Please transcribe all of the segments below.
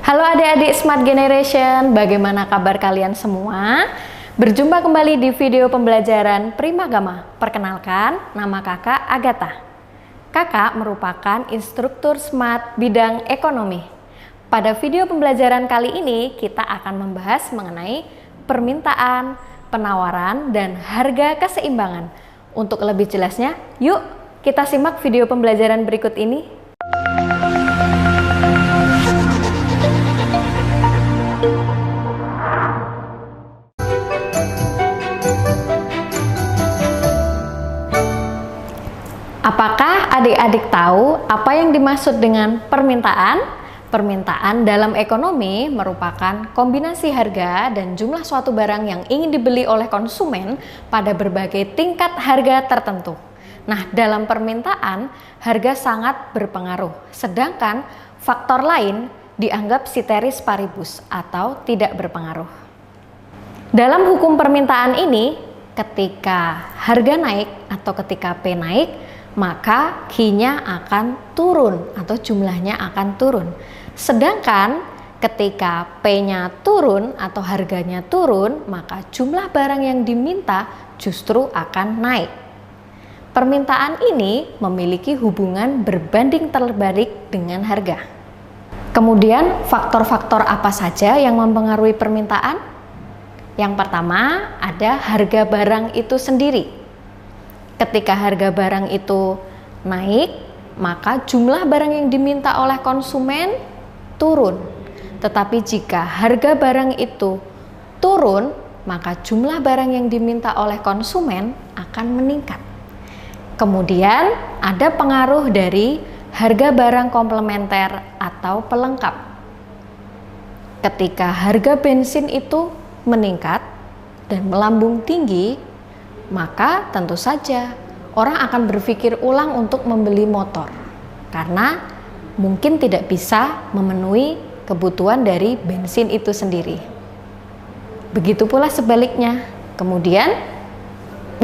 Halo adik-adik Smart Generation, bagaimana kabar kalian semua? Berjumpa kembali di video pembelajaran Primagama. Perkenalkan, nama kakak Agatha. Kakak merupakan instruktur Smart bidang ekonomi. Pada video pembelajaran kali ini, kita akan membahas mengenai permintaan, penawaran, dan harga keseimbangan. Untuk lebih jelasnya, yuk kita simak video pembelajaran berikut ini. Apakah adik-adik tahu apa yang dimaksud dengan permintaan? Permintaan dalam ekonomi merupakan kombinasi harga dan jumlah suatu barang yang ingin dibeli oleh konsumen pada berbagai tingkat harga tertentu. Nah, dalam permintaan, harga sangat berpengaruh, sedangkan faktor lain dianggap ceteris paribus atau tidak berpengaruh. Dalam hukum permintaan ini, ketika harga naik atau ketika P naik, maka Q-nya akan turun atau jumlahnya akan turun. Sedangkan ketika P-nya turun atau harganya turun, maka jumlah barang yang diminta justru akan naik. Permintaan ini memiliki hubungan berbanding terbalik dengan harga. Kemudian faktor-faktor apa saja yang mempengaruhi permintaan? Yang pertama ada harga barang itu sendiri. Ketika harga barang itu naik, maka jumlah barang yang diminta oleh konsumen turun. Tetapi jika harga barang itu turun, maka jumlah barang yang diminta oleh konsumen akan meningkat. Kemudian ada pengaruh dari harga barang komplementer atau pelengkap. Ketika harga bensin itu meningkat dan melambung tinggi, maka tentu saja orang akan berpikir ulang untuk membeli motor karena mungkin tidak bisa memenuhi kebutuhan dari bensin itu sendiri. Begitu pula sebaliknya. Kemudian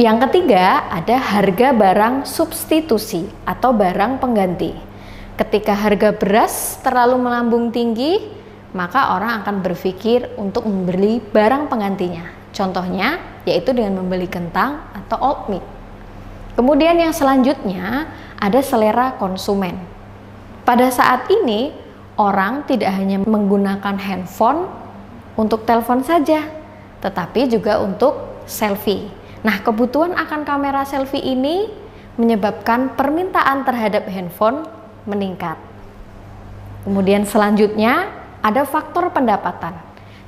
yang ketiga ada harga barang substitusi atau barang pengganti. Ketika harga beras terlalu melambung tinggi, maka orang akan berpikir untuk membeli barang penggantinya. Contohnya yaitu dengan membeli kentang atau oat milk. Kemudian yang selanjutnya ada selera konsumen. Pada saat ini orang tidak hanya menggunakan handphone untuk telepon saja, tetapi juga untuk selfie. Nah, kebutuhan akan kamera selfie ini menyebabkan permintaan terhadap handphone meningkat. Kemudian selanjutnya ada faktor pendapatan.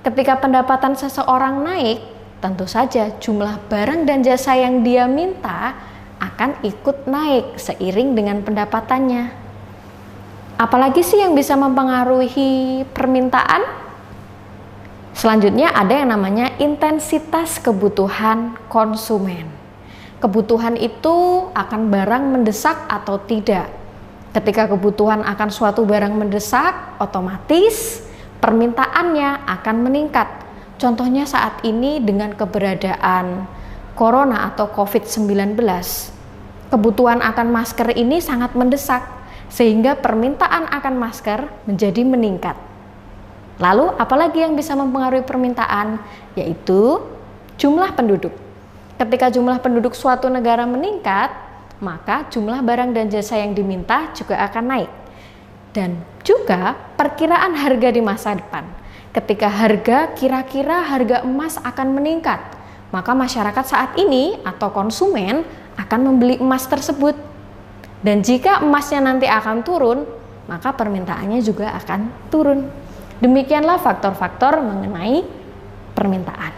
Ketika pendapatan seseorang naik, tentu saja jumlah barang dan jasa yang dia minta akan ikut naik seiring dengan pendapatannya. Apalagi sih yang bisa mempengaruhi permintaan? Selanjutnya ada yang namanya intensitas kebutuhan konsumen. Kebutuhan itu akan barang mendesak atau tidak. Ketika kebutuhan akan suatu barang mendesak, otomatis permintaannya akan meningkat. Contohnya saat ini dengan keberadaan Corona atau COVID-19, kebutuhan akan masker ini sangat mendesak, sehingga permintaan akan masker menjadi meningkat. Lalu apalagi yang bisa mempengaruhi permintaan? Yaitu jumlah penduduk. Ketika jumlah penduduk suatu negara meningkat, maka jumlah barang dan jasa yang diminta juga akan naik. Dan juga perkiraan harga di masa depan. Ketika kira-kira harga emas akan meningkat, maka masyarakat saat ini atau konsumen akan membeli emas tersebut. Dan jika emasnya nanti akan turun, maka permintaannya juga akan turun. Demikianlah faktor-faktor mengenai permintaan.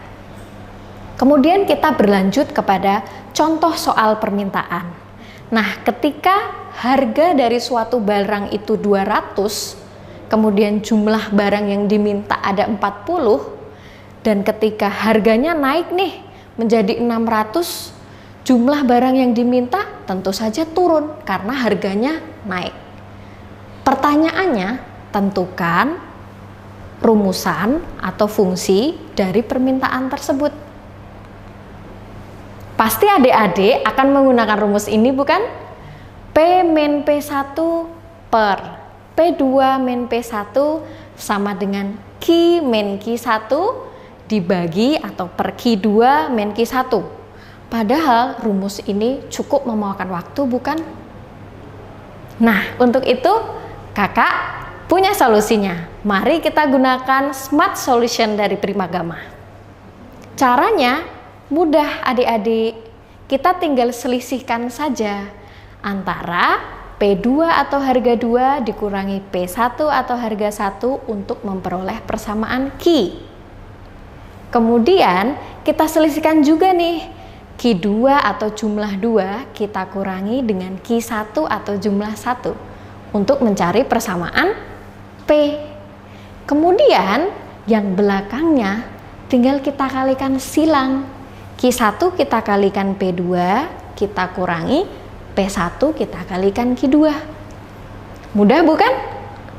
Kemudian kita berlanjut kepada contoh soal permintaan. Nah, ketika harga dari suatu barang itu 200, kemudian jumlah barang yang diminta ada 40, dan ketika harganya naik nih menjadi 600, jumlah barang yang diminta tentu saja turun karena harganya naik. Pertanyaannya, tentukan rumusan atau fungsi dari permintaan tersebut. Pasti adik-adik akan menggunakan rumus ini bukan? P min P1 per P2 min P1 sama dengan Q min Q1 dibagi atau per Q2 min Q1. Padahal rumus ini cukup memakan waktu, bukan? Nah, untuk itu kakak punya solusinya. Mari kita gunakan Smart Solution dari Primagama. Caranya mudah adik-adik. Kita tinggal selisihkan saja antara P2 atau harga 2 dikurangi P1 atau harga 1 untuk memperoleh persamaan Q. Kemudian kita selisihkan juga nih Q2 atau jumlah 2 kita kurangi dengan Q1 atau jumlah 1 untuk mencari persamaan P. Kemudian yang belakangnya tinggal kita kalikan silang. Q1 kita kalikan P2, kita kurangi P1 kita kalikan Q2. Mudah bukan?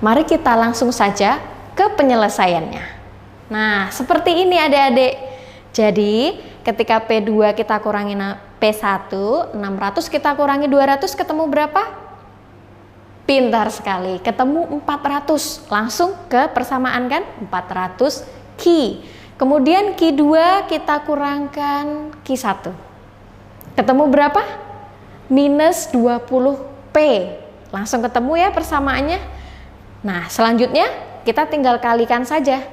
Mari kita langsung saja ke penyelesaiannya. Nah, seperti ini adik-adik. Jadi, ketika P2 kita kurangi P1, 600 kita kurangi 200 ketemu berapa? Pintar sekali, ketemu 400. Langsung ke persamaan kan? 400 Q. Kemudian Q2 kita kurangkan Q1. Ketemu berapa? Minus 20P. Langsung ketemu ya persamaannya. Nah, selanjutnya kita tinggal kalikan saja.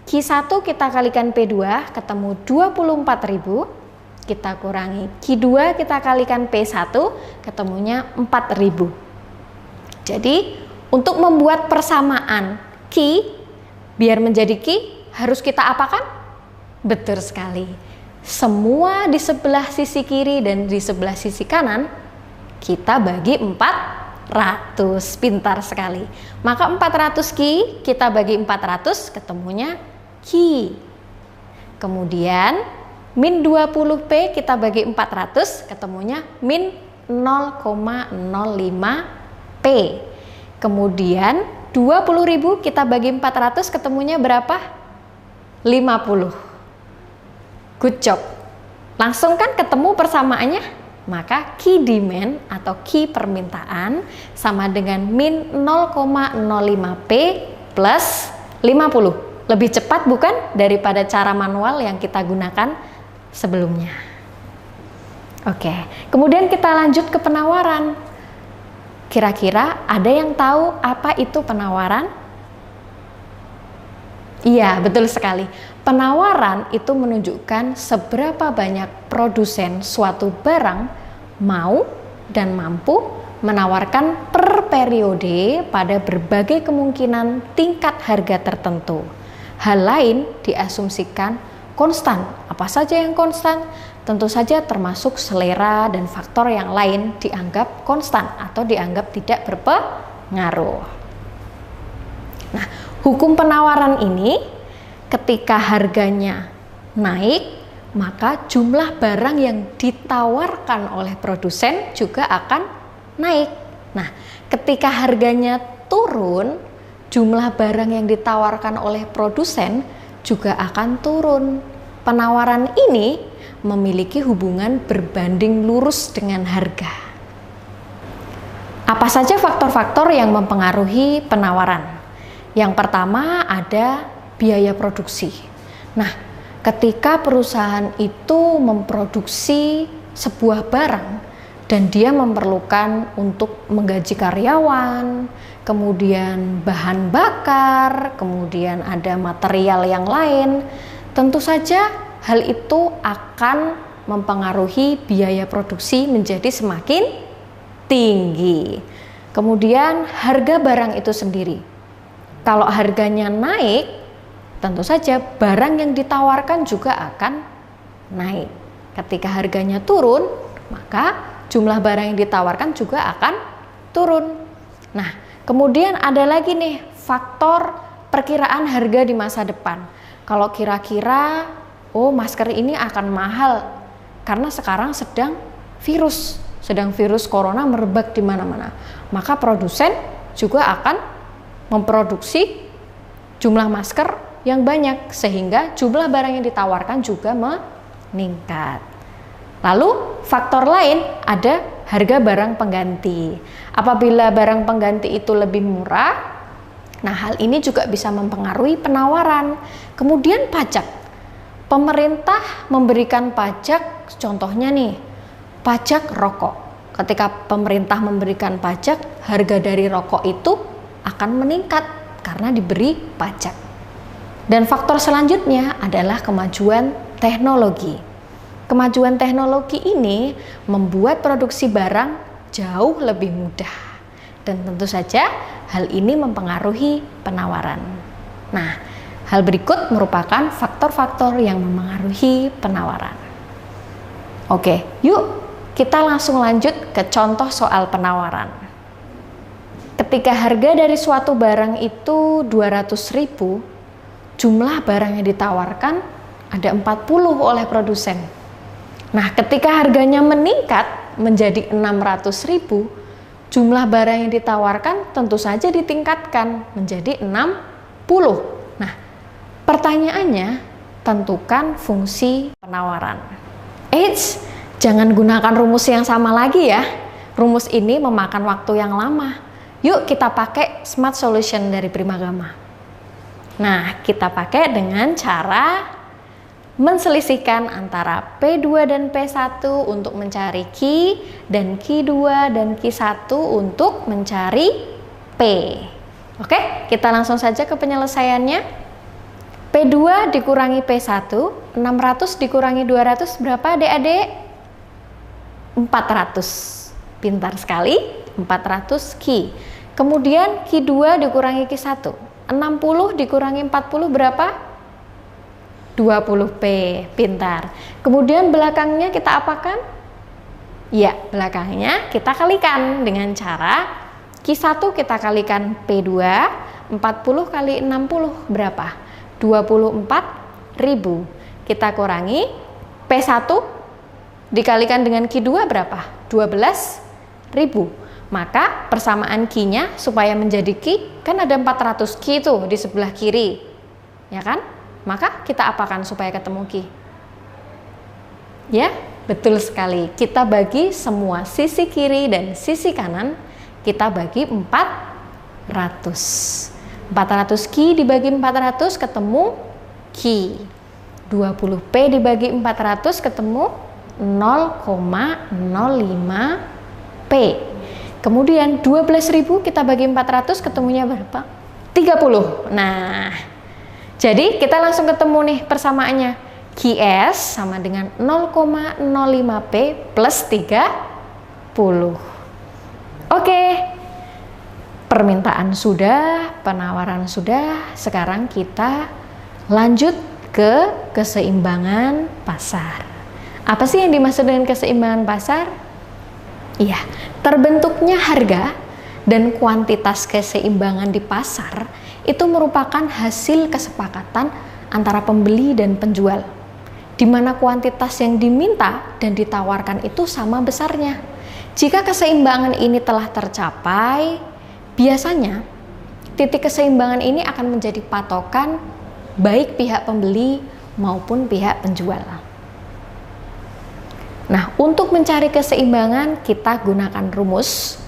Q1 kita kalikan P2 ketemu 24.000. Kita kurangi Q2 kita kalikan P1 ketemunya 4.000. Jadi, untuk membuat persamaan Q biar menjadi Q harus kita apakan? Betul sekali. Semua di sebelah sisi kiri dan di sebelah sisi kanan kita bagi 400. Pintar sekali. Maka 400 Q kita bagi 400 ketemunya Q. Kemudian min 20P kita bagi 400 ketemunya min 0,05P. Kemudian 20.000 kita bagi 400 ketemunya berapa? 50. Good job. Langsung kan ketemu persamaannya? Maka Q demand atau Q permintaan sama dengan min 0,05P plus 50. Lebih cepat bukan daripada cara manual yang kita gunakan sebelumnya. Oke, kemudian kita lanjut ke penawaran. Kira-kira ada yang tahu apa itu penawaran? Iya, betul sekali. Penawaran itu menunjukkan seberapa banyak produsen suatu barang mau dan mampu menawarkan per periode pada berbagai kemungkinan tingkat harga tertentu. Hal lain diasumsikan konstan. Apa saja yang konstan? Tentu saja termasuk selera dan faktor yang lain dianggap konstan atau dianggap tidak berpengaruh. Nah, hukum penawaran ini ketika harganya naik, maka jumlah barang yang ditawarkan oleh produsen juga akan naik. Nah, ketika harganya turun, jumlah barang yang ditawarkan oleh produsen juga akan turun. Penawaran ini memiliki hubungan berbanding lurus dengan harga. Apa saja faktor-faktor yang mempengaruhi penawaran? Yang pertama ada biaya produksi. Nah, ketika perusahaan itu memproduksi sebuah barang dan dia memerlukan untuk menggaji karyawan, kemudian bahan bakar, kemudian ada material yang lain, tentu saja hal itu akan mempengaruhi biaya produksi menjadi semakin tinggi. Kemudian harga barang itu sendiri. Kalau harganya naik, tentu saja barang yang ditawarkan juga akan naik. Ketika harganya turun, maka jumlah barang yang ditawarkan juga akan turun. Nah, kemudian ada lagi nih faktor perkiraan harga di masa depan. Kalau kira-kira, oh masker ini akan mahal karena sekarang sedang virus corona merebak di mana-mana. Maka produsen juga akan memproduksi jumlah masker yang banyak sehingga jumlah barang yang ditawarkan juga meningkat. Lalu faktor lain ada harga barang pengganti. Apabila barang pengganti itu lebih murah, Nah, hal ini juga bisa mempengaruhi penawaran. Kemudian pajak. Pemerintah memberikan pajak, contohnya nih, pajak rokok. Ketika pemerintah memberikan pajak, harga dari rokok itu akan meningkat karena diberi pajak. Dan faktor selanjutnya adalah kemajuan teknologi. Kemajuan teknologi ini membuat produksi barang jauh lebih mudah. Dan tentu saja hal ini mempengaruhi penawaran. Nah, hal berikut merupakan faktor-faktor yang memengaruhi penawaran. Oke, yuk kita langsung lanjut ke contoh soal penawaran. Ketika harga dari suatu barang itu 200.000, jumlah barang yang ditawarkan ada 40 oleh produsen. Nah, ketika harganya meningkat menjadi 600.000, jumlah barang yang ditawarkan tentu saja ditingkatkan menjadi 60. Nah, pertanyaannya, tentukan fungsi penawaran. Eits, jangan gunakan rumus yang sama lagi ya. Rumus ini memakan waktu yang lama. Yuk kita pakai Smart Solution dari Primagama. Nah, kita pakai dengan cara menselisihkan antara P2 dan P1 untuk mencari Q, dan Q2 dan Q1 untuk mencari P. Oke, kita langsung saja ke penyelesaiannya. P2 dikurangi P1, 600 dikurangi 200 berapa adik-adik? 400. Pintar sekali, 400 Q. Kemudian Q2 dikurangi Q1, 60 dikurangi 40 berapa? 20P, pintar. Kemudian belakangnya kita apakan? Ya, belakangnya kita kalikan dengan cara Q1 kita kalikan P2, 40 kali 60 berapa? 24.000. Kita kurangi P1 dikalikan dengan Q2 berapa? 12.000. Maka persamaan Q-nya supaya menjadi Q, kan ada 400 Q itu di sebelah kiri. Ya kan? Maka kita apakan supaya ketemu Q? Ya, betul sekali. Kita bagi semua sisi kiri dan sisi kanan, kita bagi 400. 400 Q dibagi 400 ketemu Q. 20P dibagi 400 ketemu 0,05P. Kemudian 12.000 kita bagi 400 ketemunya berapa? 30. Nah, jadi kita langsung ketemu nih persamaannya. QS sama dengan 0,05P plus 30. Oke, permintaan sudah, penawaran sudah. Sekarang kita lanjut ke keseimbangan pasar. Apa sih yang dimaksud dengan keseimbangan pasar? Iya, terbentuknya harga dan kuantitas keseimbangan di pasar itu merupakan hasil kesepakatan antara pembeli dan penjual, di mana kuantitas yang diminta dan ditawarkan itu sama besarnya. Jika keseimbangan ini telah tercapai, biasanya titik keseimbangan ini akan menjadi patokan baik pihak pembeli maupun pihak penjual. Nah, untuk mencari keseimbangan kita gunakan rumus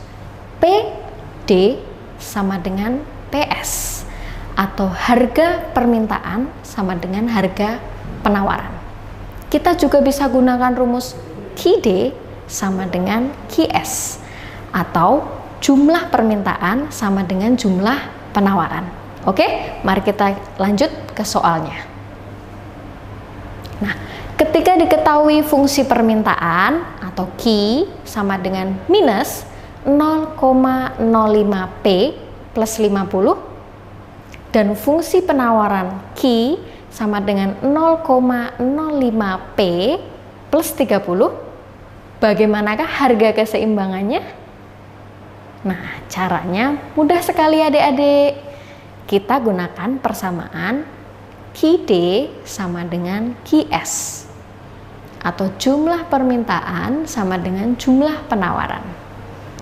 PD sama dengan PS, atau harga permintaan sama dengan harga penawaran. Kita juga bisa gunakan rumus QD sama dengan QS, atau jumlah permintaan sama dengan jumlah penawaran. Oke, mari kita lanjut ke soalnya. Nah, ketika diketahui fungsi permintaan atau Q sama dengan minus 0,05P plus 50 dan fungsi penawaran Q sama dengan 0,05P plus 30, bagaimanakah harga keseimbangannya? Nah, caranya mudah sekali adik-adik. Kita gunakan persamaan QD sama dengan QS, atau jumlah permintaan sama dengan jumlah penawaran.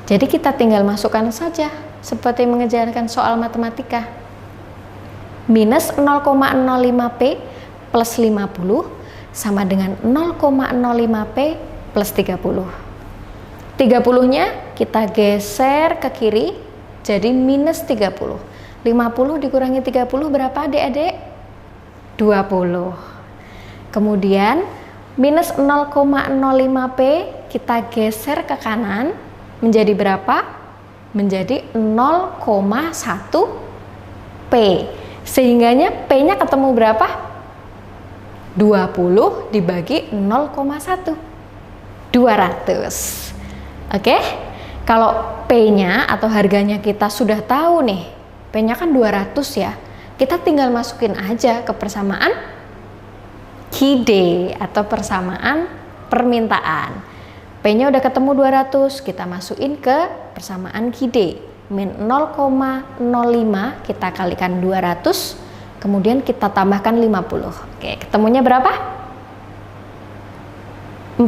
Jadi kita tinggal masukkan saja seperti mengerjakan soal matematika. Minus 0,05P plus 50 sama dengan 0,05P plus 30. 30-nya kita geser ke kiri jadi minus 30. 50 dikurangi 30 berapa adik-adik? 20. Kemudian minus 0,05P kita geser ke kanan menjadi berapa? Menjadi 0,1P. Sehingganya P-nya ketemu berapa? 20 dibagi 0,1. 200. Oke? Kalau P-nya atau harganya kita sudah tahu nih. P-nya kan 200 ya. Kita tinggal masukin aja ke persamaan KID atau persamaan permintaan. P-nya udah ketemu 200, kita masukin ke persamaan KID. Min 0,05 kita kalikan 200, kemudian kita tambahkan 50. Oke, ketemunya berapa? 40.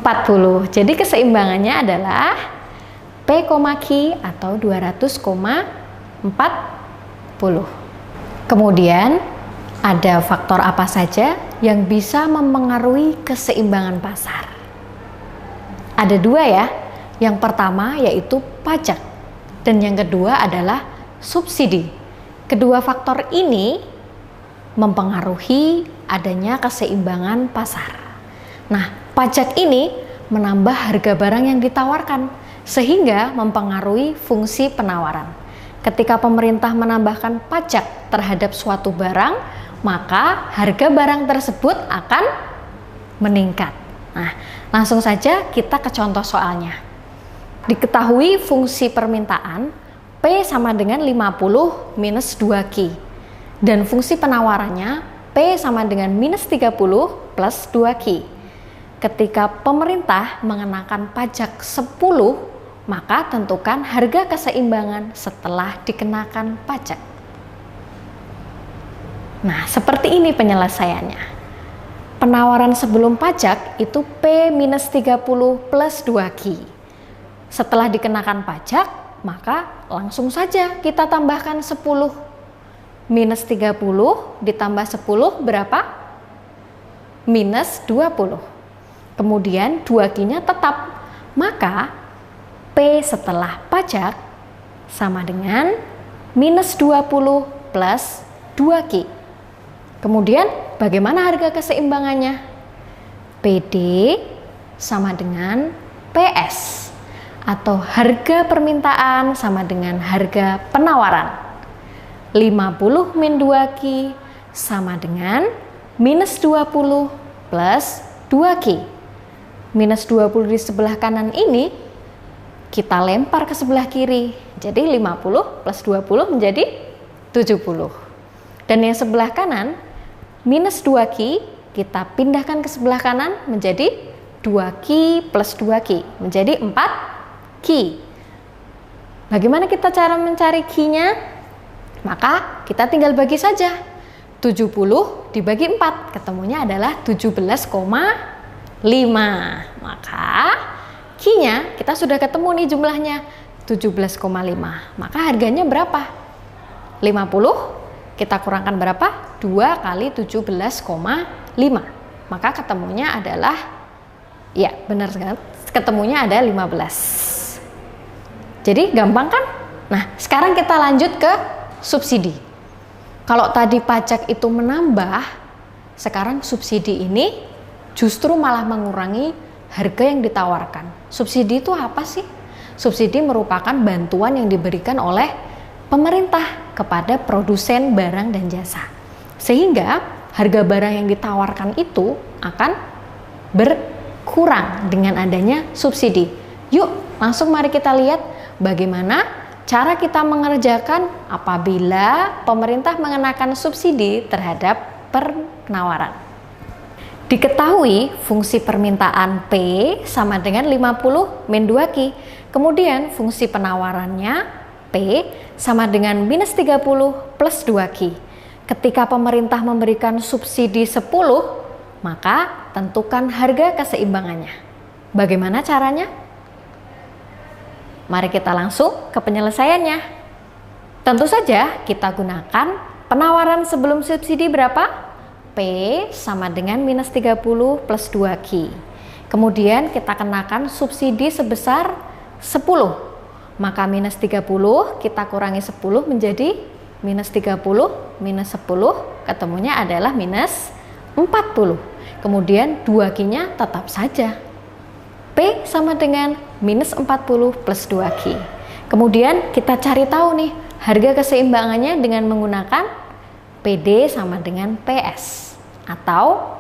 Jadi keseimbangannya adalah P, Q atau 200,40. Kemudian ada faktor apa saja yang bisa mempengaruhi keseimbangan pasar? Ada dua ya. Yang pertama yaitu pajak dan yang kedua adalah subsidi. Kedua faktor ini mempengaruhi adanya keseimbangan pasar. Nah, pajak ini menambah harga barang yang ditawarkan sehingga mempengaruhi fungsi penawaran. Ketika pemerintah menambahkan pajak terhadap suatu barang, maka harga barang tersebut akan meningkat. Nah, langsung saja kita ke contoh soalnya. Diketahui fungsi permintaan P sama dengan 50 minus 2Q. Dan fungsi penawarannya P sama dengan minus 30 plus 2Q. Ketika pemerintah mengenakan pajak 10, maka tentukan harga keseimbangan setelah dikenakan pajak. Nah, seperti ini penyelesaiannya. Penawaran sebelum pajak itu P minus 30 plus 2Q. Setelah dikenakan pajak, maka langsung saja kita tambahkan 10. Minus 30 ditambah 10 berapa? Minus 20. Kemudian 2Q-nya tetap. Maka P setelah pajak sama dengan minus 20 plus 2Q. Kemudian bagaimana harga keseimbangannya? PD sama dengan PS atau harga permintaan sama dengan harga penawaran. 50 min 2Q sama dengan minus 20 plus 2Q. Minus 20 di sebelah kanan ini kita lempar ke sebelah kiri. Jadi 50 plus 20 menjadi 70. Dan yang sebelah kanan minus 2Q kita pindahkan ke sebelah kanan menjadi 2Q plus 2Q menjadi 4Q. Bagaimana kita cara mencari Q-nya? Maka kita tinggal bagi saja. 70 dibagi 4 ketemunya adalah 17,5. Maka Q-nya kita sudah ketemu nih jumlahnya 17,5. Maka harganya berapa? 50 kita kurangkan berapa? 2 kali 17,5. Maka ketemunya adalah, ya benar sekali, ketemunya ada 15. Jadi gampang kan? Nah, sekarang kita lanjut ke subsidi. Kalau tadi pajak itu menambah, sekarang subsidi ini justru malah mengurangi harga yang ditawarkan. Subsidi itu apa sih? Subsidi merupakan bantuan yang diberikan oleh pemerintah kepada produsen barang dan jasa. Sehingga harga barang yang ditawarkan itu akan berkurang dengan adanya subsidi. Yuk, langsung mari kita lihat bagaimana cara kita mengerjakan apabila pemerintah mengenakan subsidi terhadap penawaran. Diketahui fungsi permintaan P sama dengan 50 min 2Q. Kemudian fungsi penawarannya P sama dengan minus 30 plus 2Q. Ketika pemerintah memberikan subsidi 10, maka tentukan harga keseimbangannya. Bagaimana caranya? Mari kita langsung ke penyelesaiannya. Tentu saja kita gunakan penawaran sebelum subsidi berapa? P sama dengan minus 30 plus 2Q. Kemudian kita kenakan subsidi sebesar 10. Maka minus 30 kita kurangi 10 menjadi minus 30, minus 10, ketemunya adalah minus 40. Kemudian 2Q-nya tetap saja. P sama dengan minus 40 plus 2Q. Kemudian kita cari tahu nih, harga keseimbangannya dengan menggunakan PD sama dengan PS. Atau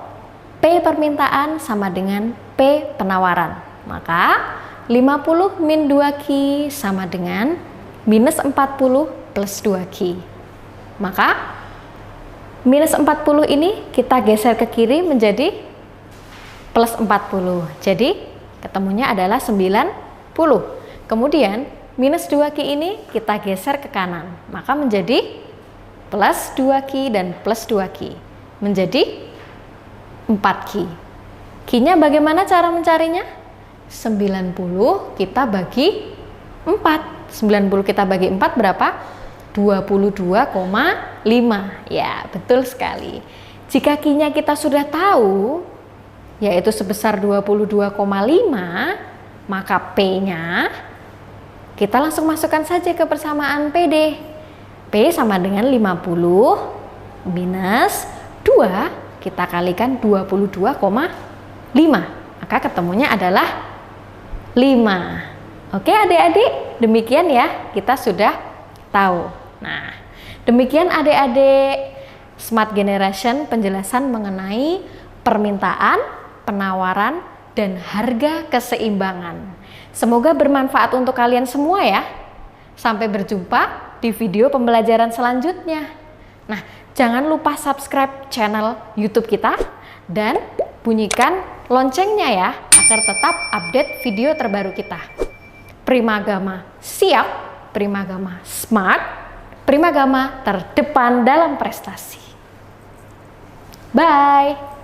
P permintaan sama dengan P penawaran. Maka 50 min 2Q sama dengan minus 40 plus 2Q. Maka minus 40 ini kita geser ke kiri menjadi plus 40. Jadi ketemunya adalah 90. Kemudian minus 2Q ini kita geser ke kanan. Maka menjadi plus 2Q dan plus 2Q. Menjadi 4Q. Q-nya bagaimana cara mencarinya? 90 kita bagi 4. 90 kita bagi 4 berapa? 22,5. Ya, betul sekali. Jika Q-nya kita sudah tahu, yaitu sebesar 22,5, maka P-nya kita langsung masukkan saja ke persamaan PD. P sama dengan 50 minus 2, kita kalikan 22,5. Maka ketemunya adalah 5. Oke adik-adik, demikian ya, kita sudah tahu. Nah, demikian adik-adik Smart Generation penjelasan mengenai permintaan, penawaran, dan harga keseimbangan. Semoga bermanfaat untuk kalian semua ya. Sampai berjumpa di video pembelajaran selanjutnya. Nah, jangan lupa subscribe channel YouTube kita dan bunyikan loncengnya ya, agar tetap update video terbaru kita. Primagama siap, Primagama smart, Primagama terdepan dalam prestasi. Bye!